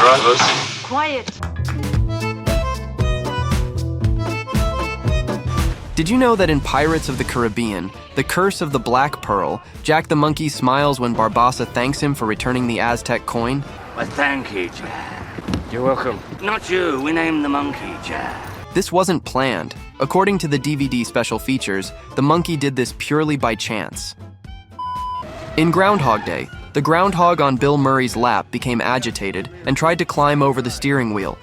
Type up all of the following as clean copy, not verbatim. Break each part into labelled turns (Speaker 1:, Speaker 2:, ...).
Speaker 1: drivers.
Speaker 2: Quiet.
Speaker 3: Did you know that in Pirates of the Caribbean, The Curse of the Black Pearl, Jack the Monkey smiles when Barbossa thanks him for returning the Aztec coin?
Speaker 4: Well, thank you, Jack.
Speaker 5: You're welcome.
Speaker 4: Not you, we named the monkey, Jack.
Speaker 3: This wasn't planned. According to the DVD special features, the monkey did this purely by chance. In Groundhog Day, the groundhog on Bill Murray's lap became agitated and tried to climb over the steering wheel.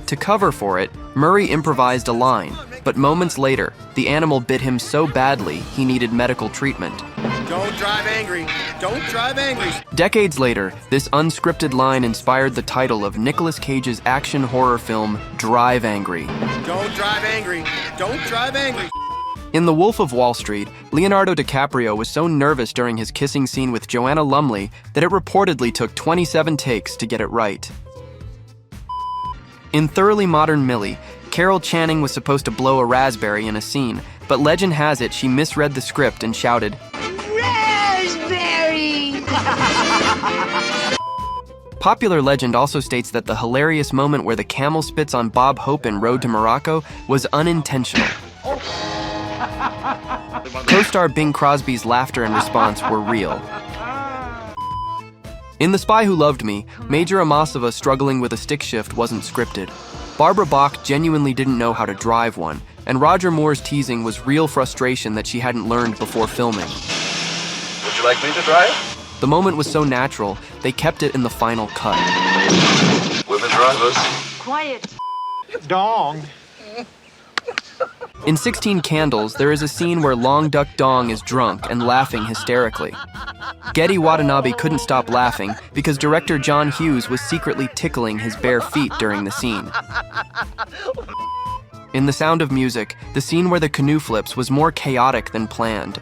Speaker 3: To cover for it, Murray improvised a line, but moments later, the animal bit him so badly he needed medical treatment.
Speaker 6: Don't drive angry. Don't drive angry.
Speaker 3: Decades later, this unscripted line inspired the title of Nicolas Cage's action horror film, Drive Angry.
Speaker 6: Don't drive angry. Don't drive angry.
Speaker 3: In The Wolf of Wall Street, Leonardo DiCaprio was so nervous during his kissing scene with Joanna Lumley that it reportedly took 27 takes to get it right. In Thoroughly Modern Millie, Carol Channing was supposed to blow a raspberry in a scene, but legend has it she misread the script and shouted,
Speaker 2: Raspberry!
Speaker 3: Popular legend also states that the hilarious moment where the camel spits on Bob Hope in Road to Morocco was unintentional. Co-star Bing Crosby's laughter and response were real. In The Spy Who Loved Me, Major Amasova struggling with a stick shift wasn't scripted. Barbara Bach genuinely didn't know how to drive one, and Roger Moore's teasing was real frustration that she hadn't learned before filming.
Speaker 1: Would you like me to drive?
Speaker 3: The moment was so natural, they kept it in the final cut.
Speaker 1: Women drivers.
Speaker 2: Quiet.
Speaker 6: Dong.
Speaker 3: In 16 Candles, there is a scene where Long Duck Dong is drunk and laughing hysterically. Getty Watanabe couldn't stop laughing because director John Hughes was secretly tickling his bare feet during the scene. In The Sound of Music, the scene where the canoe flips was more chaotic than planned.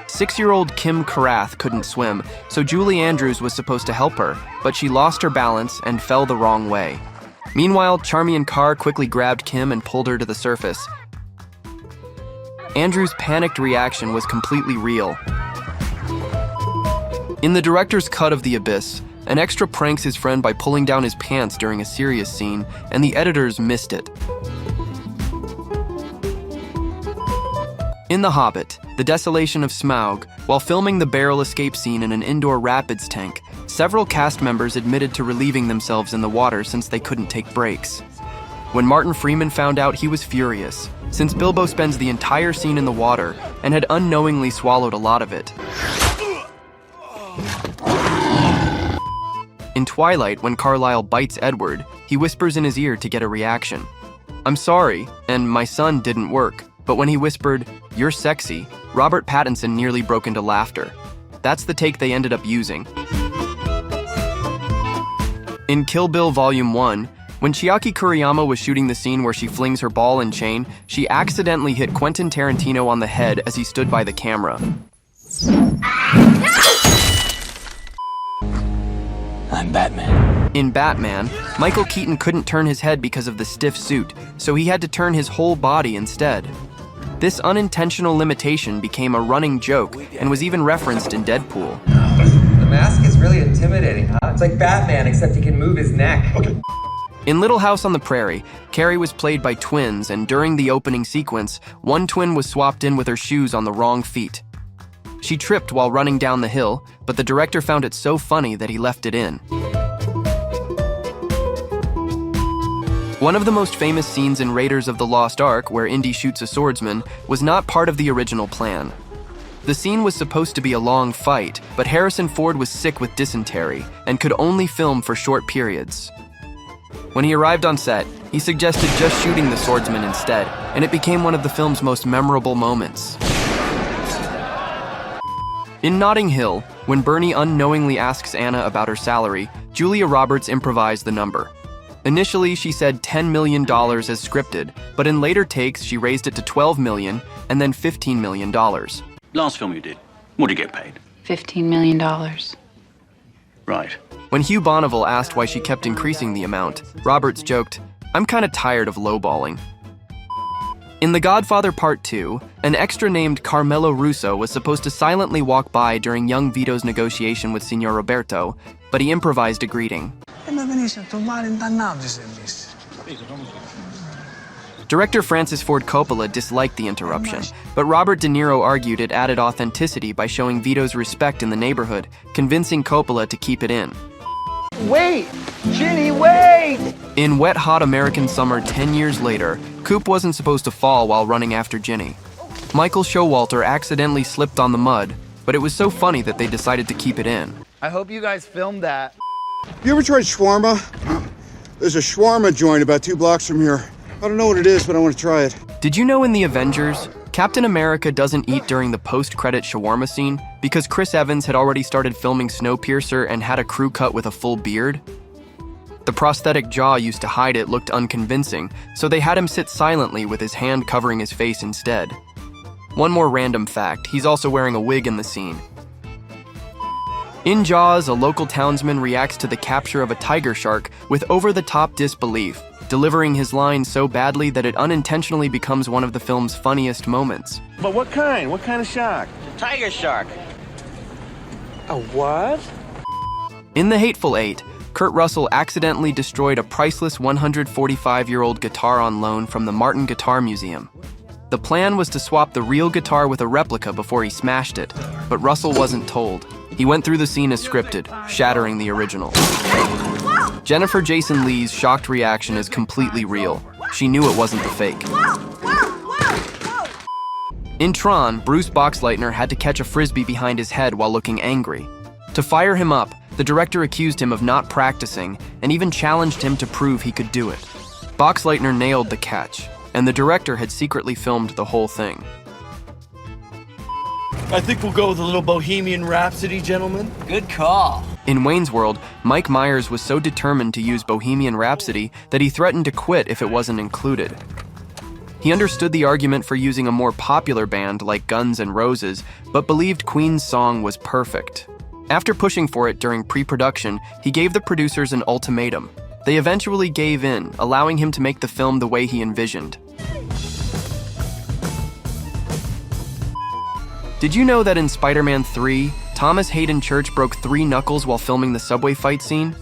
Speaker 3: 6-year-old Kim Karath couldn't swim, so Julie Andrews was supposed to help her, but she lost her balance and fell the wrong way. Meanwhile, Charmian Carr quickly grabbed Kim and pulled her to the surface. Andrews' panicked reaction was completely real. In the director's cut of The Abyss, an extra pranks his friend by pulling down his pants during a serious scene, and the editors missed it. In The Hobbit, The Desolation of Smaug, while filming the barrel escape scene in an indoor rapids tank, several cast members admitted to relieving themselves in the water since they couldn't take breaks. When Martin Freeman found out, he was furious, since Bilbo spends the entire scene in the water and had unknowingly swallowed a lot of it. In Twilight, when Carlisle bites Edward, he whispers in his ear to get a reaction. "I'm sorry," and "my son didn't work," but when he whispered, "You're sexy," Robert Pattinson nearly broke into laughter. That's the take they ended up using. In Kill Bill Volume 1, when Chiaki Kuriyama was shooting the scene where she flings her ball and chain, she accidentally hit Quentin Tarantino on the head as he stood by the camera.
Speaker 5: I'm Batman.
Speaker 3: In Batman, Michael Keaton couldn't turn his head because of the stiff suit, so he had to turn his whole body instead. This unintentional limitation became a running joke and was even referenced in Deadpool.
Speaker 7: The mask is really intimidating, huh? It's like Batman, except he can move his neck. Okay.
Speaker 3: In Little House on the Prairie, Carrie was played by twins, and during the opening sequence, one twin was swapped in with her shoes on the wrong feet. She tripped while running down the hill, but the director found it so funny that he left it in. One of the most famous scenes in Raiders of the Lost Ark, where Indy shoots a swordsman, was not part of the original plan. The scene was supposed to be a long fight, but Harrison Ford was sick with dysentery and could only film for short periods. When he arrived on set, he suggested just shooting the swordsman instead, and it became one of the film's most memorable moments. In Notting Hill, when Bernie unknowingly asks Anna about her salary, Julia Roberts improvised the number. Initially, she said $10 million as scripted, but in later takes, she raised it to $12 million and then $15 million.
Speaker 4: Last film you did, what did you get paid?
Speaker 2: $15 million.
Speaker 4: Right.
Speaker 3: When Hugh Bonneville asked why she kept increasing the amount, Roberts joked, "I'm kinda tired of lowballing." In The Godfather Part 2, an extra named Carmelo Russo was supposed to silently walk by during young Vito's negotiation with Signor Roberto, but he improvised a greeting.
Speaker 8: να δεν είσαι το μάριν τα ναύτες εμείς.
Speaker 3: Director Francis Ford Coppola disliked the interruption, but Robert De Niro argued it added authenticity by showing Vito's respect in the neighborhood, convincing Coppola to keep it in.
Speaker 9: Wait! Ginny, wait!
Speaker 3: In Wet Hot American Summer 10 years later, Coop wasn't supposed to fall while running after Ginny. Michael Showalter accidentally slipped on the mud, but it was so funny that they decided to keep it in.
Speaker 9: I hope you guys filmed that.
Speaker 10: You ever tried shawarma? There's a shawarma joint about 2 blocks from here. I don't know what it is, but I want to try it.
Speaker 3: Did you know in The Avengers, Captain America doesn't eat during the post-credit shawarma scene because Chris Evans had already started filming Snowpiercer and had a crew cut with a full beard? The prosthetic jaw used to hide it looked unconvincing, so they had him sit silently with his hand covering his face instead. One more random fact, he's also wearing a wig in the scene. In Jaws, a local townsman reacts to the capture of a tiger shark with over-the-top disbelief, delivering his line so badly that it unintentionally becomes one of the film's funniest moments.
Speaker 6: But what kind? What kind of shark?
Speaker 9: Tiger shark.
Speaker 6: A what?
Speaker 3: In The Hateful Eight, Kurt Russell accidentally destroyed a priceless 145-year-old guitar on loan from the Martin Guitar Museum. The plan was to swap the real guitar with a replica before he smashed it, but Russell wasn't told. He went through the scene as scripted, shattering the original. Jennifer Jason Leigh's shocked reaction is completely real. She knew it wasn't the fake. In Tron, Bruce Boxleitner had to catch a frisbee behind his head while looking angry. To fire him up, the director accused him of not practicing and even challenged him to prove he could do it. Boxleitner nailed the catch, and the director had secretly filmed the whole thing.
Speaker 11: I think we'll go with a little Bohemian Rhapsody, gentlemen.
Speaker 9: Good call.
Speaker 3: In Wayne's World, Mike Myers was so determined to use Bohemian Rhapsody that he threatened to quit if it wasn't included. He understood the argument for using a more popular band like Guns N' Roses, but believed Queen's song was perfect. After pushing for it during pre-production, he gave the producers an ultimatum. They eventually gave in, allowing him to make the film the way he envisioned. Did you know that in Spider-Man 3, Thomas Hayden Church broke 3 knuckles while filming the subway fight scene?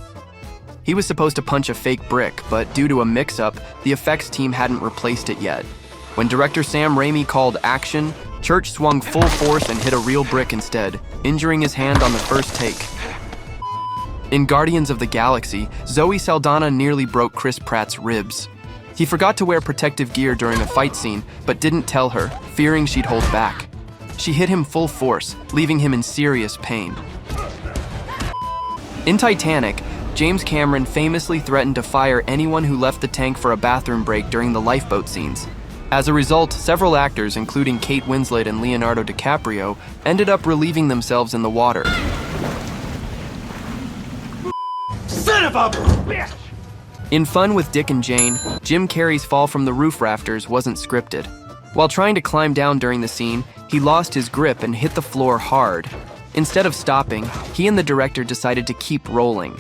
Speaker 3: He was supposed to punch a fake brick, but due to a mix-up, the effects team hadn't replaced it yet. When director Sam Raimi called action, Church swung full force and hit a real brick instead, injuring his hand on the first take. In Guardians of the Galaxy, Zoe Saldana nearly broke Chris Pratt's ribs. He forgot to wear protective gear during a fight scene, but didn't tell her, fearing she'd hold back. She hit him full force, leaving him in serious pain. In Titanic, James Cameron famously threatened to fire anyone who left the tank for a bathroom break during the lifeboat scenes. As a result, several actors, including Kate Winslet and Leonardo DiCaprio, ended up relieving themselves in the water.
Speaker 6: Son of a bitch!
Speaker 3: In Fun with Dick and Jane, Jim Carrey's fall from the roof rafters wasn't scripted. While trying to climb down during the scene, he lost his grip and hit the floor hard. Instead of stopping, he and the director decided to keep rolling.